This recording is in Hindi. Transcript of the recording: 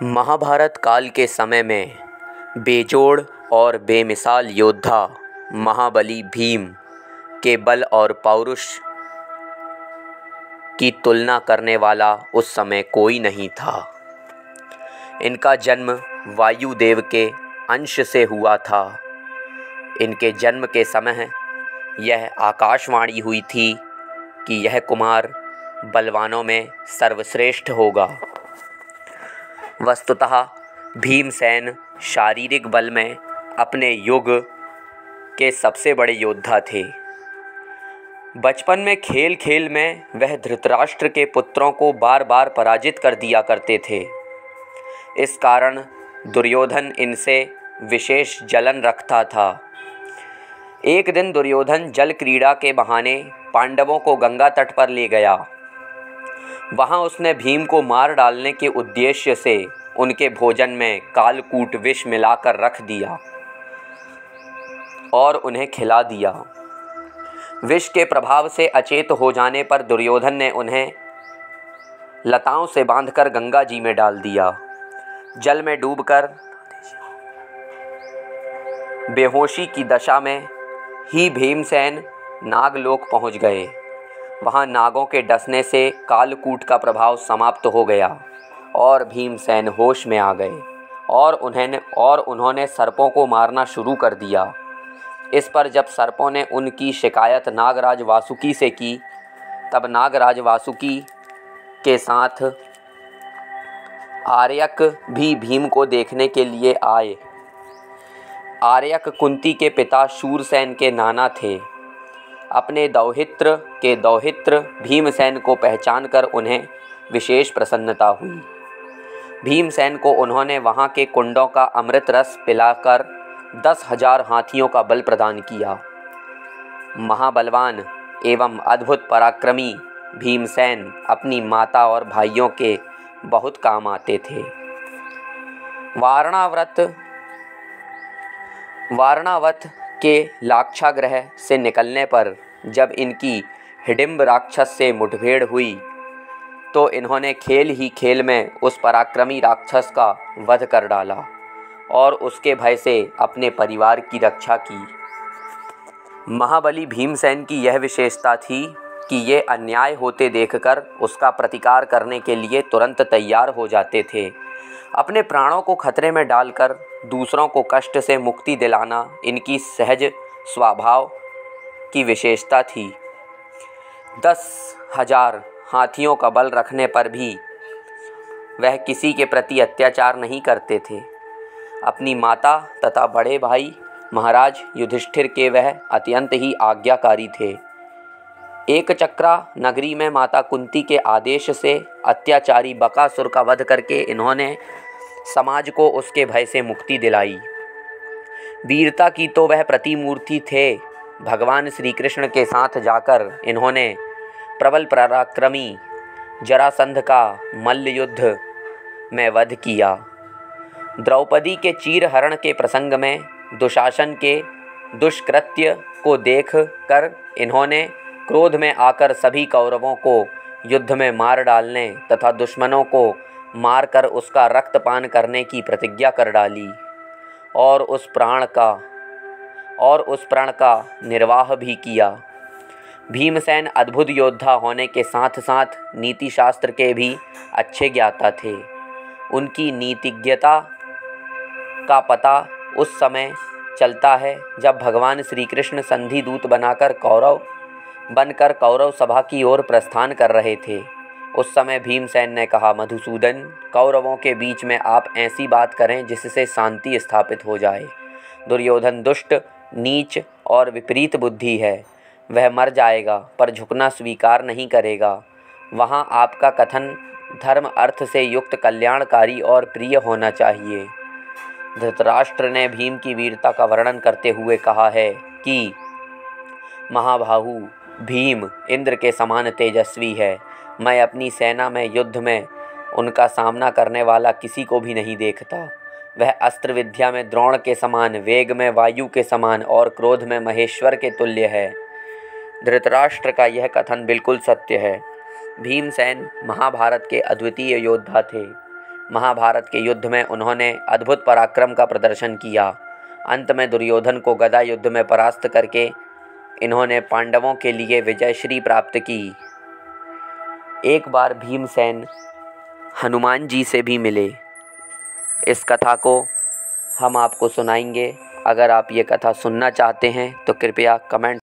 महाभारत काल के समय में बेजोड़ और बेमिसाल योद्धा महाबली भीम के बल और पौरुष की तुलना करने वाला उस समय कोई नहीं था। इनका जन्म वायुदेव के अंश से हुआ था। इनके जन्म के समय यह आकाशवाणी हुई थी कि यह कुमार बलवानों में सर्वश्रेष्ठ होगा। वस्तुतः भीमसेन शारीरिक बल में अपने युग के सबसे बड़े योद्धा थे। बचपन में खेल खेल में वह धृतराष्ट्र के पुत्रों को बार बार पराजित कर दिया करते थे। इस कारण दुर्योधन इनसे विशेष जलन रखता था। एक दिन दुर्योधन जल क्रीड़ा के बहाने पांडवों को गंगा तट पर ले गया। वहां उसने भीम को मार डालने के उद्देश्य से उनके भोजन में कालकूट विष मिलाकर रख दिया और उन्हें खिला दिया। विष के प्रभाव से अचेत हो जाने पर दुर्योधन ने उन्हें लताओं से बांधकर गंगा जी में डाल दिया। जल में डूबकर बेहोशी की दशा में ही भीमसेन नागलोक पहुंच गए। वहां नागों के डसने से कालकूट का प्रभाव समाप्त हो गया और भीमसेन होश में आ गए और उन्होंने सर्पों को मारना शुरू कर दिया। इस पर जब सर्पों ने उनकी शिकायत नागराज वासुकी से की, तब नागराज वासुकी के साथ आर्यक भी भीम को देखने के लिए आए। आर्यक कुंती के पिता शूरसेन के नाना थे। अपने दौहित्र भीमसेन को पहचानकर उन्हें विशेष प्रसन्नता हुई। भीमसेन को उन्होंने वहां के कुंडों का अमृत रस पिलाकर 10,000 हाथियों का बल प्रदान किया। महाबलवान एवं अद्भुत पराक्रमी भीमसेन अपनी माता और भाइयों के बहुत काम आते थे। वारणावत के लाक्षागृह से निकलने पर जब इनकी हिडिंब राक्षस से मुठभेड़ हुई तो इन्होंने खेल ही खेल में उस पराक्रमी राक्षस का वध कर डाला और उसके भय से अपने परिवार की रक्षा की। महाबली भीमसेन की यह विशेषता थी कि ये अन्याय होते देखकर उसका प्रतिकार करने के लिए तुरंत तैयार हो जाते थे। अपने प्राणों को खतरे में डालकर दूसरों को कष्ट से मुक्ति दिलाना इनकी सहज स्वभाव की विशेषता थी। 10,000 हाथियों का बल रखने पर भी वह किसी के प्रति अत्याचार नहीं करते थे। अपनी माता तथा बड़े भाई महाराज युधिष्ठिर के वह अत्यंत ही आज्ञाकारी थे। एक चक्रा नगरी में माता कुंती के आदेश से अत्याचारी बकासुर का वध करके इन्होंने समाज को उसके भय से मुक्ति दिलाई। वीरता की तो वह प्रतिमूर्ति थे। भगवान श्री कृष्ण के साथ जाकर इन्होंने प्रबल पराक्रमी जरासंध का मल्ल युद्ध में वध किया। द्रौपदी के चीरहरण के प्रसंग में दुशासन के दुष्कृत्य को देख कर इन्होंने क्रोध में आकर सभी कौरवों को युद्ध में मार डालने तथा दुश्मनों को मारकर उसका रक्तपान करने की प्रतिज्ञा कर डाली और उस प्राण का निर्वाह भी किया। भीमसेन अद्भुत योद्धा होने के साथ साथ नीति शास्त्र के भी अच्छे ज्ञाता थे। उनकी नीतिज्ञता का पता उस समय चलता है जब भगवान श्री कृष्ण संधि दूत बनकर कौरव सभा की ओर प्रस्थान कर रहे थे। उस समय भीमसेन ने कहा, मधुसूदन, कौरवों के बीच में आप ऐसी बात करें जिससे शांति स्थापित हो जाए। दुर्योधन दुष्ट, नीच और विपरीत बुद्धि है। वह मर जाएगा पर झुकना स्वीकार नहीं करेगा। वहाँ आपका कथन धर्म अर्थ से युक्त, कल्याणकारी और प्रिय होना चाहिए। धृतराष्ट्र ने भीम की वीरता का वर्णन करते हुए कहा है कि महाबाहु भीम इंद्र के समान तेजस्वी है। मैं अपनी सेना में युद्ध में उनका सामना करने वाला किसी को भी नहीं देखता। वह अस्त्र विद्या में द्रोण के समान, वेग में वायु के समान और क्रोध में महेश्वर के तुल्य है। धृतराष्ट्र का यह कथन बिल्कुल सत्य है। भीमसेन महाभारत के अद्वितीय योद्धा थे। महाभारत के युद्ध में उन्होंने अद्भुत पराक्रम का प्रदर्शन किया। अंत में दुर्योधन को गदा युद्ध में परास्त करके इन्होंने पांडवों के लिए विजयश्री प्राप्त की। एक बार भीमसेन हनुमान जी से भी मिले। इस कथा को हम आपको सुनाएंगे। अगर आप ये कथा सुनना चाहते हैं तो कृपया कमेंट